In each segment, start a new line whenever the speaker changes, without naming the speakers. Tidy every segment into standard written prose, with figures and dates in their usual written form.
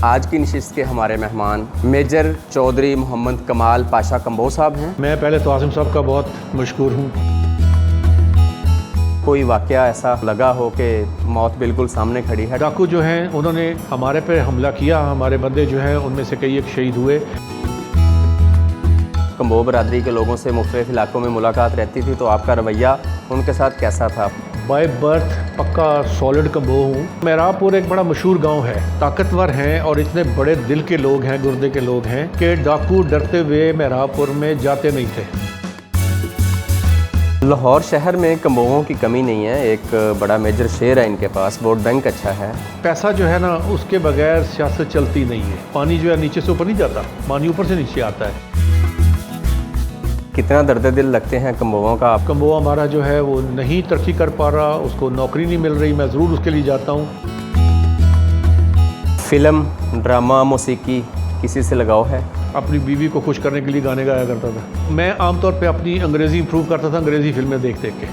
आज की नशिस्त के हमारे मेहमान मेजर चौधरी मोहम्मद कमाल पाशा कंबोह साहब हैं।
मैं पहले तो आसिम साहब का बहुत मशकूर हूँ।
कोई वाक़या ऐसा लगा हो कि मौत बिल्कुल सामने खड़ी है?
डाकू जो हैं उन्होंने हमारे पे हमला किया, हमारे बंदे जो हैं उनमें से कई एक शहीद हुए।
कंबोह बरादरी के लोगों से मुख्तलिफ इलाकों में मुलाकात रहती थी, तो आपका रवैया उनके साथ कैसा था?
बाय बर्थ पक्का सॉलिड कंबोह हूँ। मेहराबपुर एक बड़ा मशहूर गांव है, ताकतवर हैं और इतने बड़े दिल के लोग हैं, गुर्दे के लोग हैं कि डाकू डरते हुए मेहराबपुर में जाते नहीं थे।
लाहौर शहर में कंबोहों की कमी नहीं है, एक बड़ा मेजर शेयर है इनके पास, वोट बैंक अच्छा है।
पैसा जो है ना, उसके बगैर सियासत चलती नहीं है। पानी जो है नीचे से ऊपर नहीं जाता, पानी ऊपर से नीचे आता है।
कितना दर्द दिल लगते हैं कंबोहों का आप?
कंबोह हमारा जो है वो नहीं तरक्की कर पा रहा, उसको नौकरी नहीं मिल रही, मैं ज़रूर उसके लिए जाता हूँ।
फिल्म, ड्रामा, मौसीकी किसी से लगाव है?
अपनी बीवी को खुश करने के लिए गाने गाया करता था। मैं आमतौर पे अपनी अंग्रेज़ी इंप्रूव करता था, अंग्रेज़ी फिल्में देख देख के।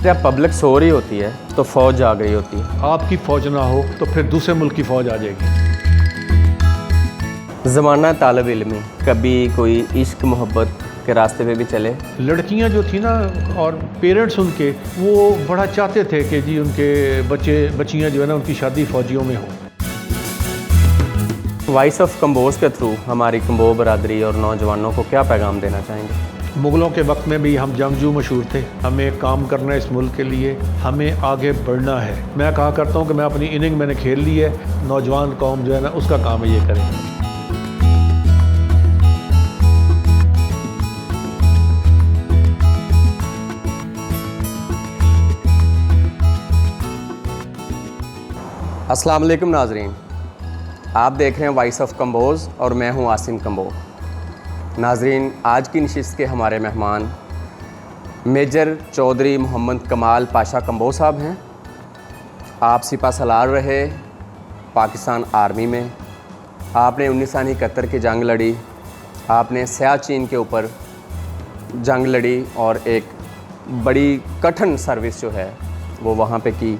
जब पब्लिक सो रही होती है तो फ़ौज जाग रही होती है।
आपकी फ़ौज ना हो तो फिर दूसरे मुल्क की फ़ौज आ जाएगी।
ज़माना तालब इल्मी, कभी कोई इश्क मोहब्बत के रास्ते पे भी चले?
लड़कियां जो थी ना और पेरेंट्स उनके, वो बड़ा चाहते थे कि जी उनके बच्चियां जो है ना उनकी शादी फ़ौजियों में हो।
वॉइस ऑफ कंबोज के थ्रू हमारी कंबोह बरादरी और नौजवानों को क्या पैगाम देना चाहेंगे?
मुग़लों के वक्त में भी हम जंगजू मशहूर थे। हमें काम करना है इस मुल्क के लिए, हमें आगे बढ़ना है। मैं कहा करता हूँ कि मैं अपनी इनिंग मैंने खेल ली है, नौजवान कौम जो है ना उसका काम है ये करें।
अस्सलाम वालेकुम नाजरीन, आप देख रहे हैं वॉइस ऑफ कंबोज और मैं हूं आसिम कंबोह। नाजरीन, आज की नशिस्त के हमारे मेहमान मेजर चौधरी मोहम्मद कमाल पाशा कंबोह साहब हैं। आप सिपा सलार रहे पाकिस्तान आर्मी में, आपने 1971 की जंग लड़ी, आपने सियाचिन के ऊपर जंग लड़ी और एक बड़ी कठिन सर्विस जो है वो वहाँ पे की।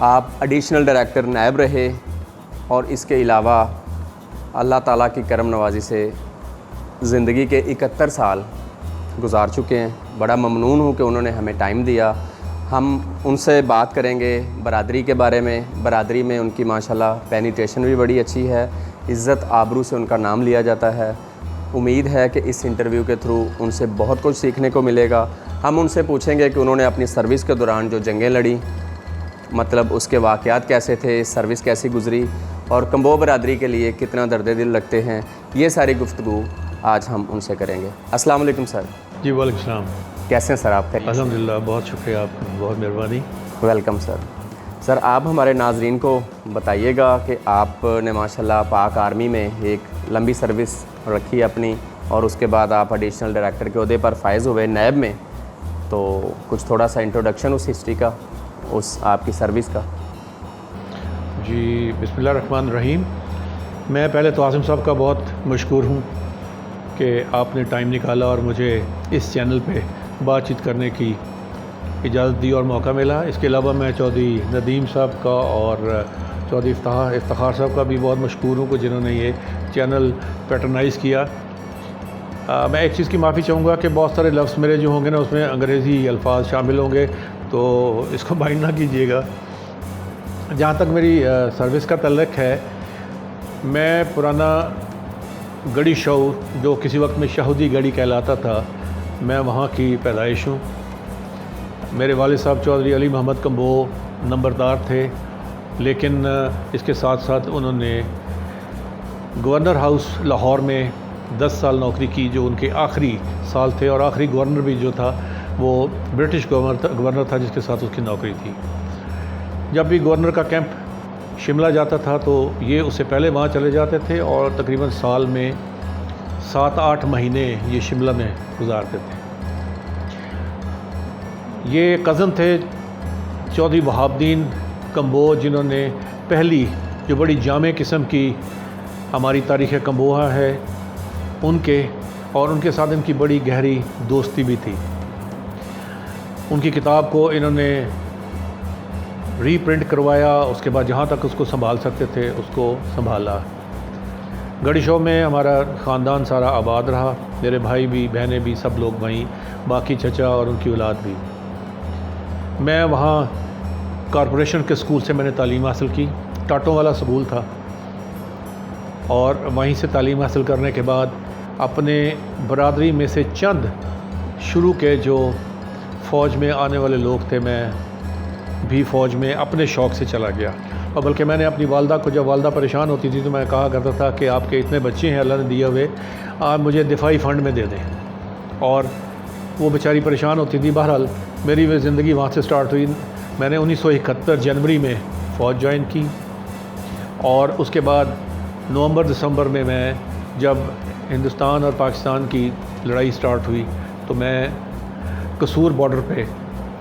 आप एडिशनल डायरेक्टर नायब रहे और इसके अलावा अल्लाह ताला की करम नवाज़ी से ज़िंदगी के 71 साल गुजार चुके हैं। बड़ा ममनून हूँ कि उन्होंने हमें टाइम दिया। हम उनसे बात करेंगे बरादरी के बारे में। बरादरी में उनकी माशाल्लाह पेनिट्रेशन भी बड़ी अच्छी है, इज़्ज़त आबरू से उनका नाम लिया जाता है। उम्मीद है कि इस इंटरव्यू के थ्रू उनसे बहुत कुछ सीखने को मिलेगा। हम उनसे पूछेंगे कि उन्होंने अपनी सर्विस के दौरान जो जंगें लड़ी, मतलब उसके वाक़यात कैसे थे, सर्विस कैसी गुज़री और कंबोह बरादरी के लिए कितना दर्द दिल लगते हैं। ये सारी गुफ्तगू आज हम उनसे करेंगे। अस्सलाम वालेकुम सर।
जी वालेकुम सलाम।
कैसे हैं सर आप?
अल्हम्दुलिल्लाह, बहुत शुक्रिया आपका, बहुत मेहरबानी।
Welcome sir. सर, आप हमारे नाजरीन को बताइएगा कि आपने माशाल्लाह पाक आर्मी में एक लंबी सर्विस रखी अपनी और उसके बाद आप एडिशनल डायरेक्टर के ओहदे पर फायज़ हुए नैब में, तो कुछ थोड़ा सा इंट्रोडक्शन उस हिस्ट्री का, उस आपकी सर्विस का।
जी बिस्मिल्लाहिर्रहमानिर्रहीम। मैं पहले तो आसिम साहब का बहुत मशकूर हूँ कि आपने टाइम निकाला और मुझे इस चैनल पे बातचीत करने की इजाज़त दी और मौका मिला। इसके अलावा मैं चौधरी नदीम साहब का और चौधरी इफ्तार साहब का भी बहुत मशकूर हूँ कि जिन्होंने ये चैनल पैटर्नाइज़ किया। मैं एक चीज़ की माफ़ी चाहूँगा कि बहुत सारे लफ्ज़ मेरे जो होंगे ना उसमें अंग्रेज़ी अल्फाज शामिल होंगे, तो इसको माइंड ना कीजिएगा। जहाँ तक मेरी सर्विस का तल्लुक़ है, मैं पुराना गढ़ी शऊर जो किसी वक्त में शहूदी गढ़ी कहलाता था, मैं वहाँ की पैदाइश हूँ। मेरे वालिद साहब चौधरी अली मोहम्मद कंबोह नंबरदार थे, लेकिन इसके साथ साथ उन्होंने गवर्नर हाउस लाहौर में 10 साल नौकरी की, जो उनके आखिरी साल थे और आखिरी गवर्नर भी जो था वो ब्रिटिश गवर्नर था जिसके साथ उसकी नौकरी थी। जब भी गवर्नर का कैंप शिमला जाता था तो ये उससे पहले वहाँ चले जाते थे और तकरीबन साल में 7-8 महीने ये शिमला में गुजारते थे। ये कज़न थे चौधरी वहाबुद्दीन कंबोह, जिन्होंने पहली जो बड़ी जामे किस्म की हमारी तारीख़ कंबोहा है उनके और उनके साथ इनकी बड़ी गहरी दोस्ती भी थी। उनकी किताब को इन्होंने रीप्रिंट करवाया, उसके बाद जहाँ तक उसको संभाल सकते थे उसको संभाला। गढ़ी शो में हमारा ख़ानदान सारा आबाद रहा, मेरे भाई भी, बहनें भी, सब लोग वहीं, बाकी चचा और उनकी औलाद भी। मैं वहाँ कॉरपोरेशन के स्कूल से मैंने तालीम हासिल की, टाटों वाला स्कूल था, और वहीं से तालीम हासिल करने के बाद अपने बरादरी में से चंद शुरू के जो फ़ौज में आने वाले लोग थे, मैं भी फ़ौज में अपने शौक़ से चला गया। और बल्कि मैंने अपनी वालदा को, जब वालदा परेशान होती थी तो मैं कहा करता था कि आपके इतने बच्चे हैं अल्लाह ने दिए हुए, आप मुझे दिफाई फ़ंड में दे दें। और वो बेचारी परेशान होती थी। बहरहाल मेरी वह ज़िंदगी वहाँ से स्टार्ट हुई। मैंने 1971 जनवरी में फ़ौज ज्वाइन की, और उसके बाद नवंबर दिसंबर में मैं, जब हिंदुस्तान और पाकिस्तान की लड़ाई स्टार्ट हुई, तो मैं कसूर बॉर्डर पे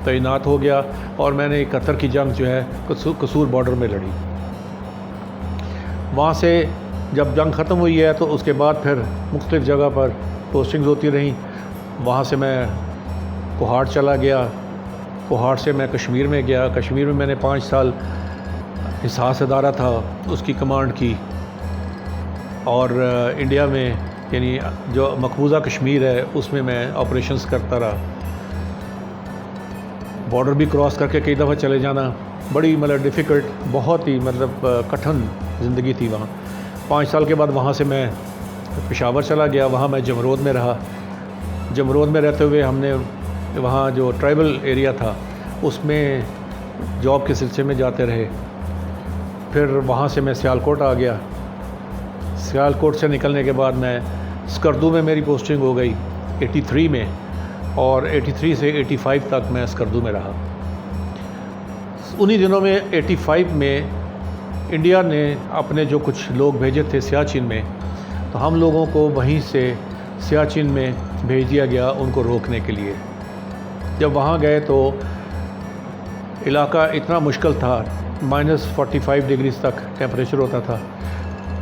तैनात हो गया, और मैंने 71 की जंग जो है कसूर बॉर्डर में लड़ी। वहाँ से जब जंग ख़त्म हुई है तो उसके बाद फिर मुख्तलिफ़ जगह पर पोस्टिंग्स होती रहीं। वहाँ से मैं कोहाड़ चला गया, कोहाड़ से मैं कश्मीर में गया। कश्मीर में मैंने 5 साल हिसास अदारा था उसकी कमांड की, और इंडिया में यानी जो मकबूजा कश्मीर है उसमें मैं ऑपरेशंस करता रहा। बॉर्डर भी क्रॉस करके कई दफ़ा चले जाना, बड़ी मतलब डिफ़िकल्ट, बहुत ही मतलब कठिन ज़िंदगी थी वहाँ। 5 साल के बाद वहाँ से मैं पेशावर चला गया, वहाँ मैं जमरोद में रहा। जमरोद में रहते हुए हमने वहाँ जो ट्राइबल एरिया था उसमें जॉब के सिलसिले में जाते रहे। फिर वहाँ से मैं सियालकोट आ गया। सियालकोट से निकलने के बाद मैं स्कर्दू में मेरी पोस्टिंग हो गई 83 में, और 83 से 85 तक मैं स्कर्दू में रहा। उन्हीं दिनों में 85 में इंडिया ने अपने जो कुछ लोग भेजे थे सियाचिन में, तो हम लोगों को वहीं से सियाचिन में भेज दिया गया उनको रोकने के लिए। जब वहाँ गए तो इलाका इतना मुश्किल था, -45 डिग्री तक टेम्परेचर होता था।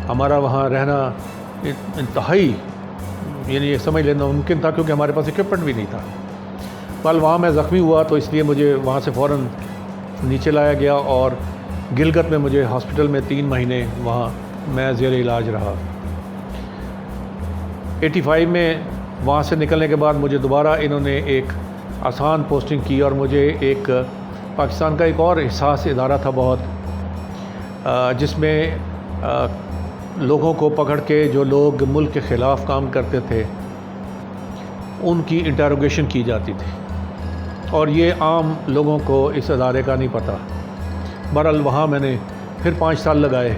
हमारा वहाँ रहना इंतहाई यानी ये समझ लेना मुमकिन था, क्योंकि हमारे पास इक्विपमेंट भी नहीं था। कल वहाँ मैं ज़ख्मी हुआ तो इसलिए मुझे वहाँ से फ़ौरन नीचे लाया गया, और गिलगित में मुझे हॉस्पिटल में 3 महीने वहाँ मैं ज़ेर इलाज रहा। 85 में वहाँ से निकलने के बाद मुझे दोबारा इन्होंने एक आसान पोस्टिंग की, और मुझे एक पाकिस्तान का एक और हिसास इदारा था बहुत, जिसमें लोगों को पकड़ के जो लोग मुल्क के ख़िलाफ़ काम करते थे उनकी इंटरोगेशन की जाती थी, और ये आम लोगों को इस अदारे का नहीं पता। बहरहाल वहाँ मैंने फिर 5 साल लगाए,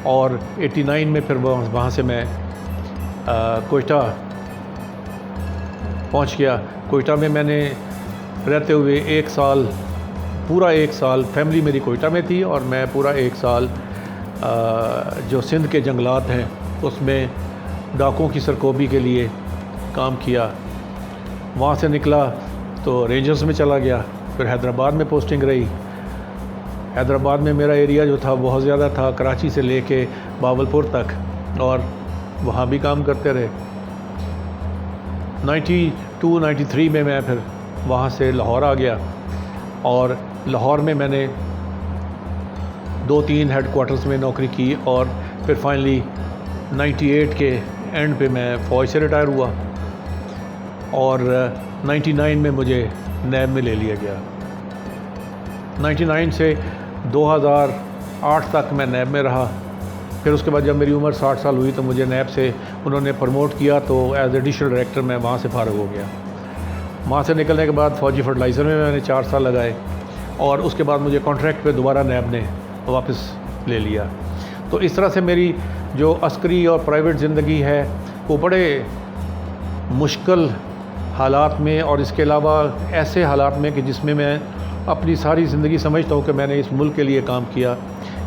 और 89 में फिर वहाँ से मैं कोयटा पहुँच गया। कोयटा में मैंने रहते हुए 1 साल, पूरा 1 साल फैमिली मेरी कोयटा में थी, और मैं पूरा 1 साल जो सिंध के जंगलात हैं उसमें डाकों की सरकोबी के लिए काम किया। वहाँ से निकला तो रेंजर्स में चला गया, फिर हैदराबाद में पोस्टिंग रही। हैदराबाद में मेरा एरिया जो था बहुत ज़्यादा था, कराची से लेके बावलपुर तक, और वहाँ भी काम करते रहे। 92-93 में मैं फिर वहाँ से लाहौर आ गया, और लाहौर में मैंने 2-3 हेडक्वार्टर्स में नौकरी की, और फिर फाइनली 98 के एंड पे मैं फ़ौज से रिटायर हुआ, और 99 में मुझे नैब में ले लिया गया। 99 से 2008 तक मैं नैब में रहा। फिर उसके बाद जब मेरी उम्र 60 साल हुई तो मुझे नैब से उन्होंने प्रमोट किया, तो एज एडिशनल डायरेक्टर मैं वहाँ से फारिग हो गया। वहाँ से निकलने के बाद फ़ौजी फर्टिलाइज़र में मैंने 4 साल लगाए, और उसके बाद मुझे कॉन्ट्रैक्ट पे दोबारा नैब ने वापस ले लिया। तो इस तरह से मेरी जो अस्करी और प्राइवेट ज़िंदगी है वो बड़े मुश्किल हालात में, और इसके अलावा ऐसे हालात में कि जिसमें मैं अपनी सारी ज़िंदगी समझता हूँ कि मैंने इस मुल्क के लिए काम किया,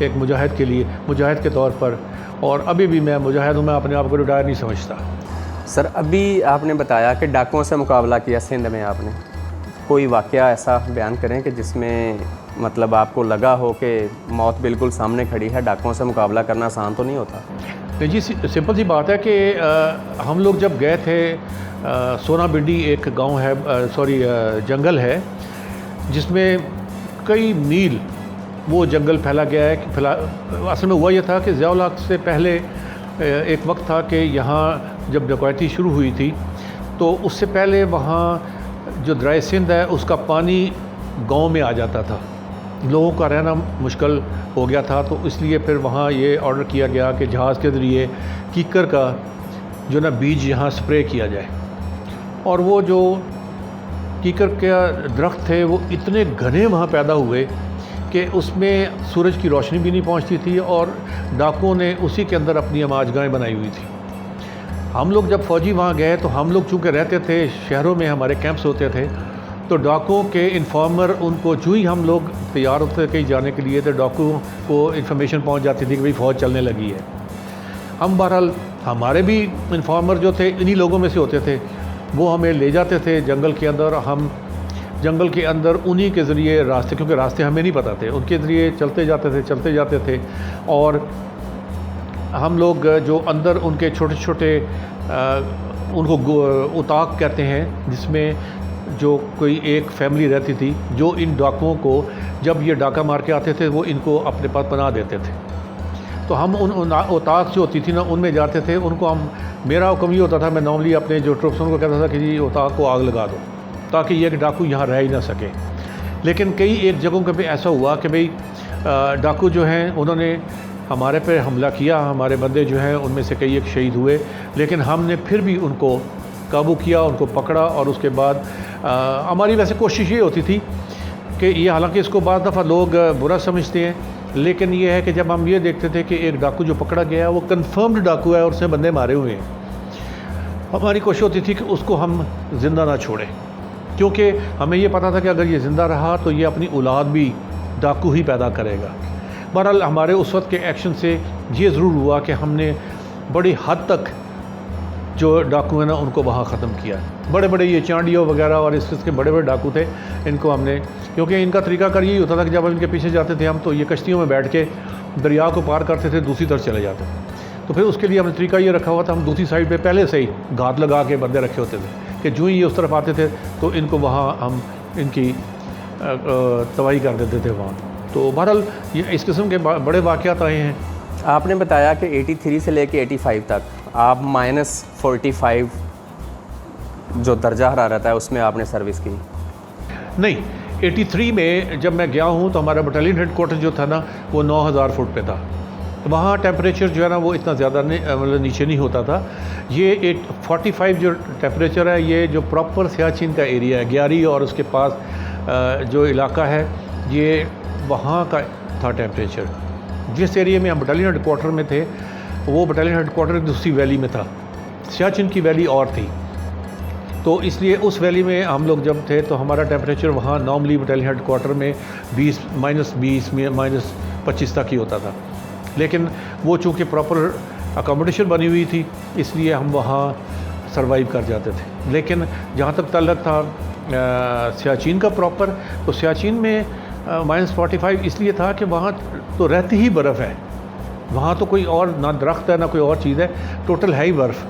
एक मुजाहिद के लिए, मुजाहिद के तौर पर, और अभी भी मैं मुजाहिद हूँ। मैं अपने आप को रिटायर नहीं समझता।
सर, अभी आपने बताया कि डाकुओं से मुकाबला किया सिंध में आपने, कोई वाक़या ऐसा बयान करें कि जिसमें मतलब आपको लगा हो कि मौत बिल्कुल सामने खड़ी है, डाकुओं से मुकाबला करना आसान तो नहीं होता?
नहीं जी, सिंपल सी बात है कि हम लोग जब गए थे सोना बिंडी एक गांव है, जंगल है जिसमें कई मील वो जंगल फैला गया है कि असल में हुआ ये था कि ज़ियाउल हक़ से पहले एक वक्त था कि यहाँ जब डकैती शुरू हुई थी तो उससे पहले वहाँ जो दरिया सिंध है उसका पानी गांव में आ जाता था, लोगों का रहना मुश्किल हो गया था। तो इसलिए फिर वहाँ ये ऑर्डर किया गया कि जहाज़ के ज़रिए कीकर का जो ना बीज यहाँ स्प्रे किया जाए। और वो जो कीकर के दरख्त थे वो इतने घने वहाँ पैदा हुए कि उसमें सूरज की रोशनी भी नहीं पहुँचती थी और डाकुओं ने उसी के अंदर अपनी आमाजगाहें बनाई हुई थी। हम लोग जब फ़ौजी वहाँ गए तो हम लोग चूँकि रहते थे शहरों में, हमारे कैंप्स होते थे, तो डाकुओं के इन्फॉर्मर उनको जो ही हम लोग तैयार होते थे कहीं जाने के लिए तो डाकुओं को इन्फॉर्मेशन पहुँच जाती थी कि भाई फ़ौज चलने लगी है। हम बहरहाल हमारे भी इन्फॉर्मर जो थे इन्हीं लोगों में से होते थे, वो हमें ले जाते थे जंगल के अंदर। हम जंगल के अंदर उन्हीं के ज़रिए रास्ते, क्योंकि रास्ते हमें नहीं पता थे, उनके ज़रिए चलते जाते थे। और हम लोग जो अंदर उनके छोटे छोटे उनको उताक कहते हैं, जिसमें जो कोई एक फैमिली रहती थी जो इन डाकुओं को जब ये डाका मार के आते थे वो इनको अपने पास पनाह देते थे। तो हम उन उताक जो होती थी ना उनमें जाते थे। उनको हम, मेरा हुक्म ये होता था, मैं नॉर्मली अपने जो ट्रुप्स उनको कहता था कि जी उताक को आग लगा दो ताकि ये डाकू यहाँ रह ही ना सके। लेकिन कई एक जगहों पे ऐसा हुआ कि भाई डाकू जो हैं उन्होंने हमारे पे हमला किया, हमारे बंदे जो हैं उनमें से कई एक शहीद हुए, लेकिन हमने फिर भी उनको काबू किया, उनको पकड़ा। और उसके बाद हमारी वैसे कोशिश ये होती थी कि ये, हालांकि इसको बाद दफ़ा लोग बुरा समझते हैं, लेकिन ये है कि जब हम ये देखते थे कि एक डाकू जो पकड़ा गया है वो कन्फर्म्ड डाकू है और उसने बंदे मारे हुए हैं, हमारी कोशिश होती थी कि उसको हम ज़िंदा ना छोड़ें, क्योंकि हमें ये पता था कि अगर ये ज़िंदा रहा तो ये अपनी औलाद भी डाकू ही पैदा करेगा। बहरहाल हमारे उस वक्त के एक्शन से ये ज़रूर हुआ कि हमने बड़ी हद तक जो डाकू हैं ना उनको वहाँ ख़त्म किया। बड़े बड़े ये चांडियों वगैरह और इस के बड़े बड़े डाकू थे, इनको हमने, क्योंकि इनका तरीकाकार यही होता था कि जब हम इनके पीछे जाते थे हम, तो ये कश्तियों में बैठ के दरिया को पार करते थे, दूसरी तरफ चले जाते थे। तो फिर उसके लिए हमने तरीका ये रखा हुआ था, हम दूसरी साइड पे पहले से ही घात लगा के बंदे रखे होते थे कि जो ही ये उस तरफ आते थे तो इनको वहाँ हम इनकी तबाही कर देते थे वहाँ। तो बहरहाल ये इस किस्म के बड़े वाक़यात आए हैं।
आपने बताया कि 83 से लेके 85 तक आप -45 जो दर्जा हरारत है उसमें आपने सर्विस की?
नहीं, 83 में जब मैं गया हूँ तो हमारा बटालियन हेडक्वार्टर जो था ना वो 9000 फुट पे था। वहाँ टेम्परेचर जो है ना वो इतना ज़्यादा मतलब नीचे नहीं होता था। ये 45 जो टेम्परेचर है, ये जो प्रॉपर सियाचिन का एरिया है, ग्यारी और उसके पास जो इलाका है, ये वहाँ का था टेम्परेचर। जिस एरिया में हम बटालियन हेडक्वार्टर में थे वो बटालियन हेडक्वार्टर दूसरी वैली में था, सियाचिन की वैली और थी। तो इसलिए उस वैली में हम लोग जब थे तो हमारा टेम्परेचर वहाँ नॉर्मली बटालियन हेडक्वार्टर में -20 -25 तक ही होता था। लेकिन वो चूँकि प्रॉपर अकोमोडेशन बनी हुई थी इसलिए हम वहाँ सरवाइव कर जाते थे। लेकिन जहाँ तक ताल्लुक़ था सियाचिन का प्रॉपर, तो सियाचिन में -45 इसलिए था कि वहाँ तो रहती ही बर्फ़ है, वहाँ तो कोई और ना दरख्त है ना कोई और चीज़ है, टोटल है ही बर्फ़।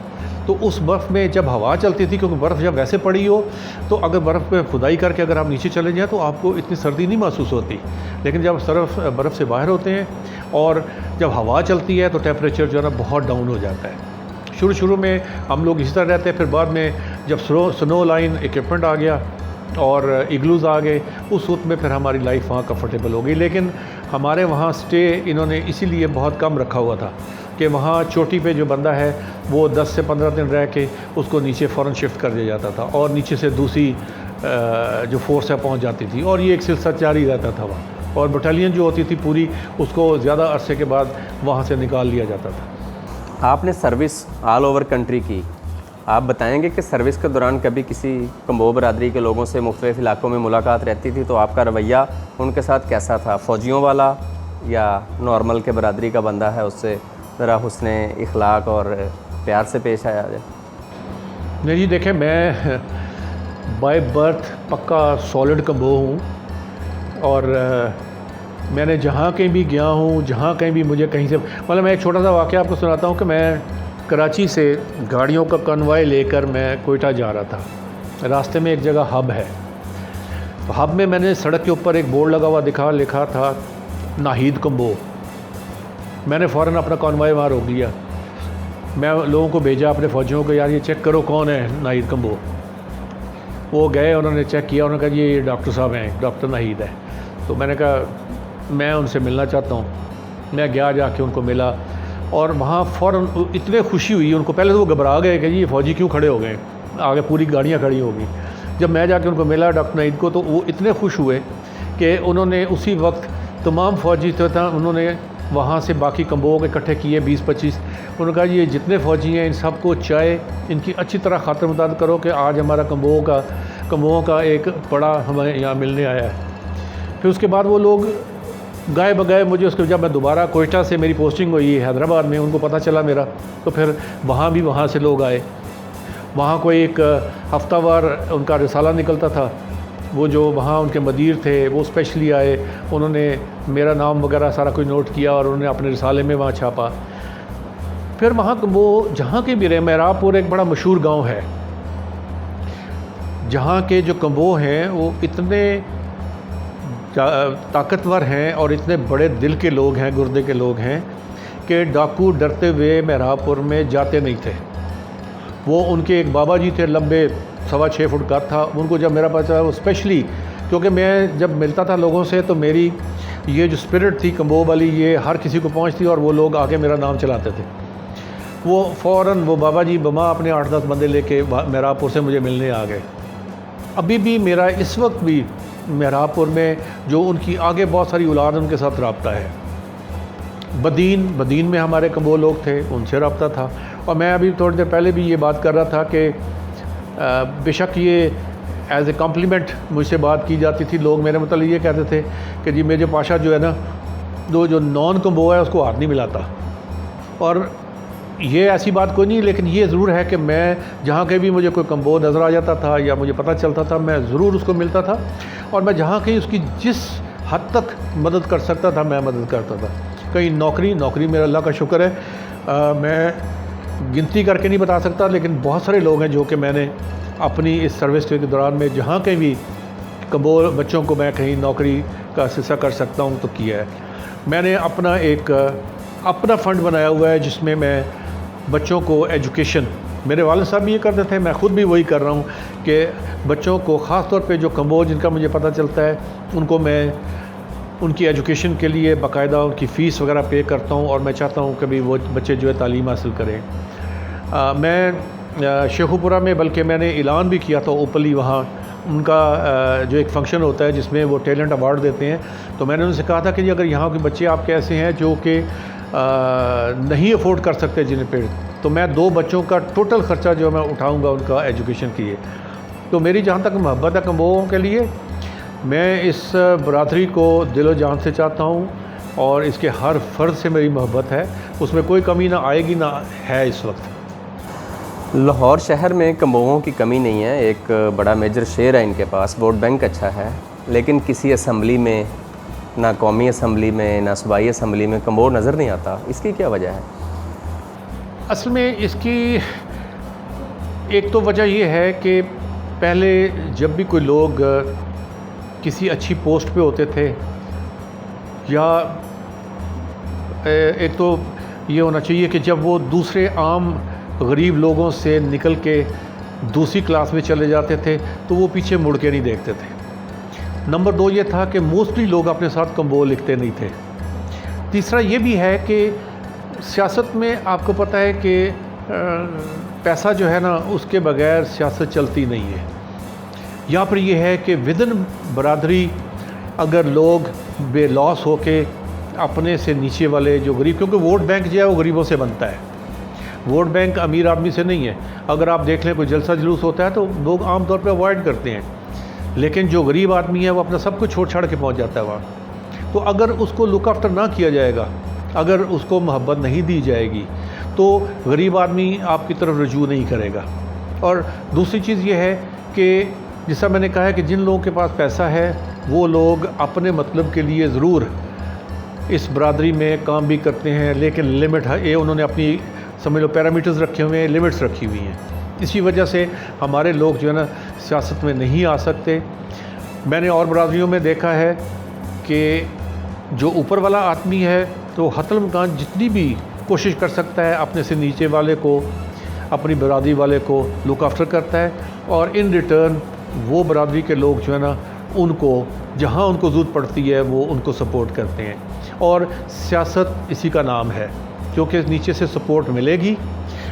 तो उस बर्फ़ में जब हवा चलती थी, क्योंकि बर्फ़ जब वैसे पड़ी हो तो अगर बर्फ़ पे खुदाई करके अगर आप नीचे चले जाएँ तो आपको इतनी सर्दी नहीं महसूस होती। लेकिन जब बर्फ़ से बाहर होते हैं और जब हवा चलती है तो टेम्परेचर जो है ना बहुत डाउन हो जाता है। शुरू में हम लोग इसी तरह रहते हैं, फिर बाद में जब स्नो लाइन इक्विपमेंट आ गया और इग्लूज़ आ गए, उस वक्त में फिर हमारी लाइफ वहाँ कंफर्टेबल हो गई। लेकिन हमारे वहाँ स्टे इन्होंने इसीलिए बहुत कम रखा हुआ था कि वहाँ चोटी पे जो बंदा है वो 10 से 15 दिन रह के उसको नीचे फ़ौरन शिफ्ट कर दिया जाता था और नीचे से दूसरी जो फोर्स है पहुँच जाती थी और ये एक सिलसिला जारी रहता था वहाँ। और बटालियन जो होती थी पूरी, उसको ज़्यादा अरसे के बाद वहाँ से निकाल लिया जाता था।
आपने सर्विस ऑल ओवर कंट्री की, आप बताएंगे कि सर्विस के दौरान कभी किसी कम्बो बरादरी के लोगों से मुख्तलिफ़ इलाकों में मुलाकात रहती थी तो आपका रवैया उनके साथ कैसा था? फ़ौजियों वाला या नॉर्मल के बरादरी का बंदा है उससे ज़रा हुस्ने इखलाक और प्यार से पेश आया जाए?
नहीं जी, देखें, मैं बाय बर्थ पक्का सॉलिड कम्बो हूँ और मैंने जहाँ कहीं भी गया हूँ, जहाँ कहीं भी मुझे कहीं से, मतलब मैं एक छोटा सा वाक़या आपको सुनाता हूँ कि मैं कराची से गाड़ियों का कन्वॉय लेकर मैं कोयटा जा रहा था। रास्ते में एक जगह हब है, तो हब में मैंने सड़क के ऊपर एक बोर्ड लगा हुआ लिखा था नाहिद कम्बो। मैंने फ़ौरन अपना कॉन्वॉय वहाँ रोक लिया। मैं लोगों को भेजा अपने फ़ौजियों को, यार ये चेक करो कौन है नाहिद कम्बो। वो गए, उन्होंने चेक किया, उन्होंने कहा ये डॉक्टर साहब हैं, डॉक्टर नाहिद है। तो मैंने कहा मैं उनसे मिलना चाहता हूँ। मैं गया, जाके उनको मिला और वहाँ फ़ौरन इतने खुशी हुई उनको। पहले तो वो घबरा गए कि ये फ़ौजी क्यों खड़े हो गए, आगे पूरी गाड़ियाँ खड़ी हो गई। जब मैं जाके उनको मिला डॉक्टर नाहिद को, तो वो इतने खुश हुए कि उन्होंने उसी वक्त तमाम फ़ौजी था उन्होंने वहाँ से बाकी कम्बों के इकट्ठे किए 20-25। उन्होंने कहा ये जितने फ़ौजी हैं इन सबको चाय इनकी अच्छी तरह खातिरमदाद करो कि आज हमारा कम्बों का एक पड़ा हमें यहाँ मिलने आया है। फिर उसके बाद वो लोग गाए बगाए मुझे। उसके जब मैं दोबारा कोयटा से मेरी पोस्टिंग हुई हैदराबाद में, उनको पता चला मेरा, तो फिर वहाँ से लोग आए। वहाँ कोई एक हफ्तावार उनका रिसाला निकलता था, वो जो वहाँ उनके मदीर थे वो स्पेशली आए, उन्होंने मेरा नाम वगैरह सारा कुछ नोट किया और उन्होंने अपने रिसाले में वहाँ छापा। फिर वहाँ वो जहाँ के भी रहे, मेहराबपुर एक बड़ा मशहूर गांव है, जहाँ के जो कम्बो हैं वो इतने ताकतवर हैं और इतने बड़े दिल के लोग हैं, गुर्दे के लोग हैं कि डाकू डरते हुए मेहराबपुर में जाते नहीं थे। वो उनके एक बाबा जी थे, लंबे 6.25 फुट का था। उनको जब मेरा पता वो स्पेशली, क्योंकि मैं जब मिलता था लोगों से तो मेरी ये जो स्पिरिट थी कम्बो वाली ये हर किसी को पहुंचती और वो लोग आके मेरा नाम चलाते थे। वो फ़ौरन वो बाबा जी बमा अपने 8-10 बंदे लेके मेहराबपुर से मुझे मिलने आ गए। अभी भी मेरा इस वक्त भी मेहराबपुर में जो उनकी आगे बहुत सारी औलाद उनके साथ रब्ता है। बदीन में हमारे कम्बो लोग थे, उनसे रब्ता था। और मैं अभी थोड़ी देर पहले भी ये बात कर रहा था कि बेशक ये एज ए कॉम्प्लीमेंट मुझसे बात की जाती थी। लोग मेरे मतलब ये कहते थे कि जी मेजर पाशा जो है ना, जो नॉन कम्बो है उसको हाथ नहीं मिलाता। और ये ऐसी बात कोई नहीं, लेकिन ये ज़रूर है कि मैं जहाँ कहीं भी मुझे कोई कम्बो नज़र आ जाता था या मुझे पता चलता था, मैं ज़रूर उसको मिलता था और मैं जहाँ कहीं उसकी जिस हद तक मदद कर सकता था मैं मदद करता था। कहीं नौकरी मेरा अल्लाह का शुक्र है, मैं गिनती करके नहीं बता सकता, लेकिन बहुत सारे लोग हैं जो कि मैंने अपनी इस सर्विस के दौरान में जहाँ कहीं भी कम्बो बच्चों को मैं कहीं नौकरी का हिस्सा कर सकता हूँ तो किया है। मैंने अपना फ़ंड बनाया हुआ है जिसमें मैं बच्चों को एजुकेशन, मेरे वालिद साहब भी ये करते थे, मैं ख़ुद भी वही कर रहा हूँ कि बच्चों को ख़ास तौर पे जो कम्बो जिनका मुझे पता चलता है उनको मैं उनकी एजुकेशन के लिए बाकायदा उनकी फ़ीस वगैरह पे करता हूँ और मैं चाहता हूँ कि भी वो बच्चे जो है तालीम हासिल करें। मैं शेखुपुरा में बल्कि मैंने ऐलान भी किया था ओपनली, वहाँ उनका जो एक फ़ंक्शन होता है जिसमें वो टैलेंट अवार्ड देते हैं, तो मैंने उनसे कहा था कि जी अगर यहाँ के बच्चे आपके ऐसे हैं जो कि नहीं अफोर्ड कर सकते जिन्हें पे, तो मैं 2 बच्चों का टोटल ख़र्चा जो मैं उठाऊँगा उनका एजुकेशन के लिए। तो मेरी जहाँ तक मोहब्बत है कम्बोओं के लिए, मैं इस बरादरी को दिलो जान से चाहता हूँ और इसके हर फ़र्द से मेरी मोहब्बत है, उसमें कोई कमी ना आएगी ना है। इस वक्त
लाहौर शहर में कम्बोओं की कमी नहीं है, एक बड़ा मेजर शेयर है इनके पास, वोट बैंक अच्छा है, लेकिन किसी असम्बली में, ना कौमी असम्बली में ना सूबाई असम्बली में कम्बो नज़र नहीं आता। इसकी क्या वजह है?
असल में इसकी एक तो वजह ये है कि पहले जब भी कोई लोग किसी अच्छी पोस्ट पे होते थे, या एक तो ये होना चाहिए कि जब वो दूसरे आम गरीब लोगों से निकल के दूसरी क्लास में चले जाते थे तो वो पीछे मुड़ के नहीं देखते थे। नंबर 2 ये था कि मोस्टली लोग अपने साथ कम्बो लिखते नहीं थे। तीसरा ये भी है कि सियासत में आपको पता है कि पैसा जो है ना उसके बगैर सियासत चलती नहीं है। यहाँ पर यह है कि विदिन बरादरी अगर लोग बेलॉस होके अपने से नीचे वाले जो गरीब, क्योंकि वोट बैंक जो है वो गरीबों से बनता है, वोट बैंक अमीर आदमी से नहीं है। अगर आप देख लें कोई जलसा जुलूस होता है तो लोग आम तौर पे अवॉइड करते हैं, लेकिन जो गरीब आदमी है वो अपना सब कुछ छोड़ छाड़ के पहुंच जाता है वहाँ। तो अगर उसको लुक आफ्टर ना किया जाएगा, अगर उसको मोहब्बत नहीं दी जाएगी तो गरीब आदमी आपकी तरफ रुजू नहीं करेगा। और दूसरी चीज़ ये है कि जैसा मैंने कहा है कि जिन लोगों के पास पैसा है वो लोग अपने मतलब के लिए ज़रूर इस बरादरी में काम भी करते हैं, लेकिन लिमिट है, ये उन्होंने अपनी समझ लो पैरामीटर्स रखे हुए हैं, लिमिट्स रखी हुई हैं। इसी वजह से हमारे लोग जो है ना सियासत में नहीं आ सकते। मैंने और बरादरियों में देखा है कि जो ऊपर वाला आदमी है तो हतल मकान जितनी भी कोशिश कर सकता है अपने से नीचे वाले को, अपनी बरादरी वाले को लुक आफ्टर करता है, और इन रिटर्न वो बरादरी के लोग जो है ना उनको जहाँ उनको ज़रूरत पड़ती है वो उनको सपोर्ट करते हैं। और सियासत इसी का नाम है, क्योंकि नीचे से सपोर्ट मिलेगी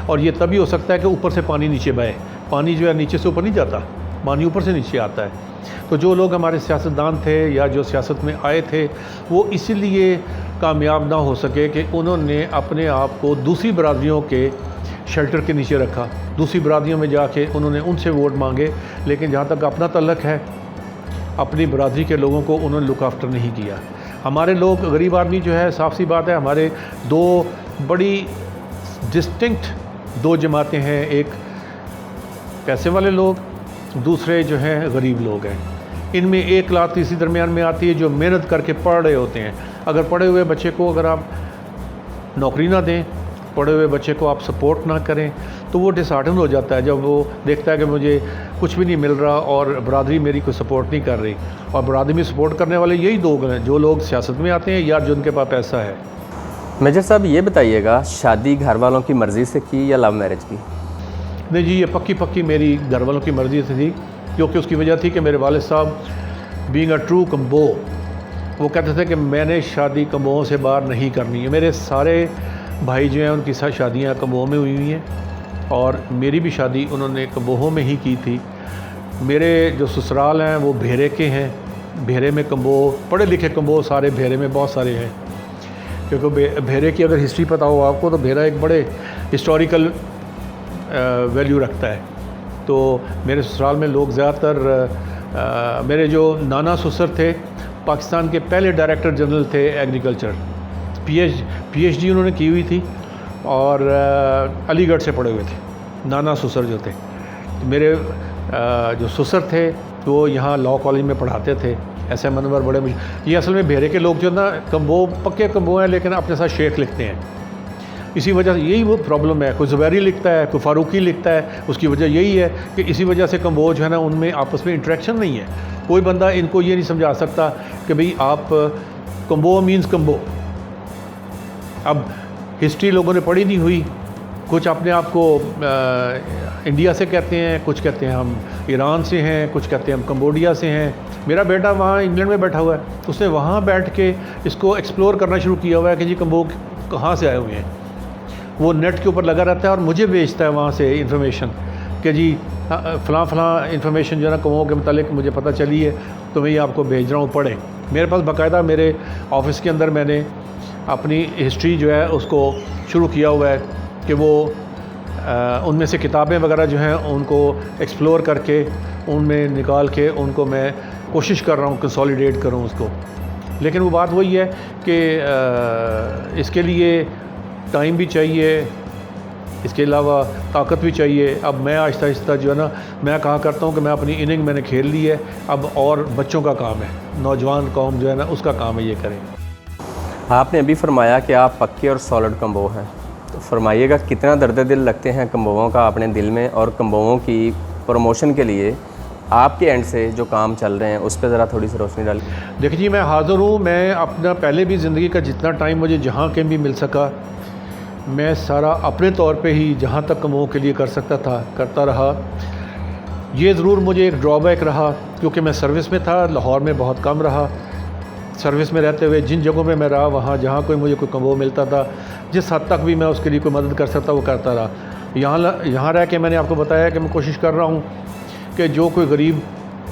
और ये तभी हो सकता है कि ऊपर से पानी नीचे बहे। पानी जो है नीचे से ऊपर नहीं जाता, पानी ऊपर से नीचे आता है। तो जो लोग हमारे सियासतदान थे या जो सियासत में आए थे वो इसीलिए कामयाब ना हो सके कि उन्होंने अपने आप को दूसरी बरादरियों के शेल्टर के नीचे रखा, दूसरी बरादरियों में जाके उन्होंने उनसे वोट मांगे, लेकिन जहाँ तक अपना तल्लक है अपनी बरादरी के लोगों को उन्होंने लुक आफ्टर नहीं किया। हमारे लोग, गरीब आदमी जो है, साफ सी बात है, हमारे दो बड़ी डिस्टिंक्ट दो जमातें हैं, एक पैसे वाले लोग, दूसरे जो हैं गरीब लोग हैं। इनमें एक लात इसी दरमियान में आती है जो मेहनत करके पढ़ रहे होते हैं। अगर पढ़े हुए बच्चे को अगर आप नौकरी ना दें, पढ़े हुए बच्चे को आप सपोर्ट ना करें, तो वो डिसहार्टन हो जाता है जब वो देखता है कि मुझे कुछ भी नहीं मिल रहा और बरादरी मेरी कोई सपोर्ट नहीं कर रही। और बरादरी में सपोर्ट करने वाले यही लोग हैं जो लोग सियासत में आते हैं या जिनके पास पैसा है।
मेजर साहब ये बताइएगा, शादी घर वालों की मर्ज़ी से की या लव मैरिज की?
नहीं जी, ये पक्की मेरी घर वालों की मर्ज़ी से थी, क्योंकि उसकी वजह थी कि मेरे वालिद साहब बीइंग अ ट्रू कम्बो, वो कहते थे कि मैंने शादी कम्बों से बाहर नहीं करनी है। मेरे सारे भाई जो हैं उनकी सारी शादियाँ कम्बों में हुई हैं और मेरी भी शादी उन्होंने कम्बों में ही की थी। मेरे जो ससुराल हैं वो भेरे के हैं, भेरे में कम्बो, पढ़े लिखे कम्बो सारे भेरे में बहुत सारे हैं, क्योंकि भेरे की अगर हिस्ट्री पता हो आपको तो भेरा एक बड़े हिस्टोरिकल वैल्यू रखता है। तो मेरे ससुराल में लोग ज़्यादातर, मेरे जो नाना ससुर थे पाकिस्तान के पहले डायरेक्टर जनरल थे एग्रीकल्चर, पीएचडी उन्होंने की हुई थी और अलीगढ़ से पढ़े हुए थे नाना ससुर जो थे। मेरे जो ससुर थे वो यहाँ लॉ कॉलेज में पढ़ाते थे, ऐसे मनवर बड़े। ये असल में भेरे के लोग जो ना कम्बो, पक्के कम्बो हैं, लेकिन अपने साथ शेख लिखते हैं। इसी वजह से यही वो प्रॉब्लम है, कोई ज़ुबैरी लिखता है, कोई फ़ारूकी लिखता है। उसकी वजह यही है कि इसी वजह से कम्बो जो है ना उनमें आपस में इंटरेक्शन नहीं है। कोई बंदा इनको ये नहीं समझा सकता कि भाई आप कम्बो मीन्स कम्बो। अब हिस्ट्री लोगों ने पढ़ी नहीं हुई, कुछ अपने आप को इंडिया से कहते हैं, कुछ कहते हैं हम ईरान से हैं, कुछ कहते हैं हम कंबोडिया से हैं। मेरा बेटा वहाँ इंग्लैंड में बैठा हुआ है, उसने वहाँ बैठ के इसको एक्सप्लोर करना शुरू किया हुआ है कि जी कम्बो कहाँ से आए हुए हैं। वो नेट के ऊपर लगा रहता है और मुझे भेजता है वहाँ से इंफॉर्मेशन कि जी फ़लाँ इंफॉर्मेशन जो है ना कम्बो के मतलब मुझे पता चली है, तो मैं ये आपको भेज रहा हूँ, पढ़ें। मेरे पास बाकायदा मेरे ऑफिस के अंदर मैंने अपनी हिस्ट्री जो है उसको शुरू किया हुआ है कि वो उनमें से किताबें वगैरह जो हैं उनको एक्सप्लोर करके उनमें निकाल के उनको मैं कोशिश कर रहा हूँ कंसोलिडेट करूँ उसको। लेकिन वो बात वही है कि इसके लिए टाइम भी चाहिए, इसके अलावा ताकत भी चाहिए। अब मैं आहिस्ता आहिस्ता जो है ना, मैं कहा करता हूँ कि मैं अपनी इनिंग मैंने खेल ली है, अब और बच्चों का काम है, नौजवान कौम जो है ना उसका काम है ये करें।
आपने अभी फरमाया कि आप पक्के और सॉलिड कम्बो हैं, तो फरमाइएगा कितना दर्द दिल लगते हैं कम्बों का अपने दिल में, और कम्बों की प्रमोशन के लिए आपके एंड से जो काम चल रहे हैं उस पर ज़रा थोड़ी सी रोशनी डालिए।
देखिए जी, मैं हाज़िर हूँ। मैं अपना पहले भी ज़िंदगी का जितना टाइम मुझे जहाँ के भी मिल सका, मैं सारा अपने तौर पे ही जहाँ तक कम्बों के लिए कर सकता था करता रहा। ये ज़रूर मुझे एक ड्रॉबैक रहा क्योंकि मैं सर्विस में था, लाहौर में बहुत कम रहा। सर्विस में रहते हुए जिन जगहों पे मैं रहा, वहाँ जहाँ कोई मुझे कोई कम्बो मिलता था, जिस हद तक भी मैं उसके लिए कोई मदद कर सकता वो करता रहा। यहाँ रह के मैंने आपको बताया कि मैं कोशिश कर रहा हूँ कि जो कोई गरीब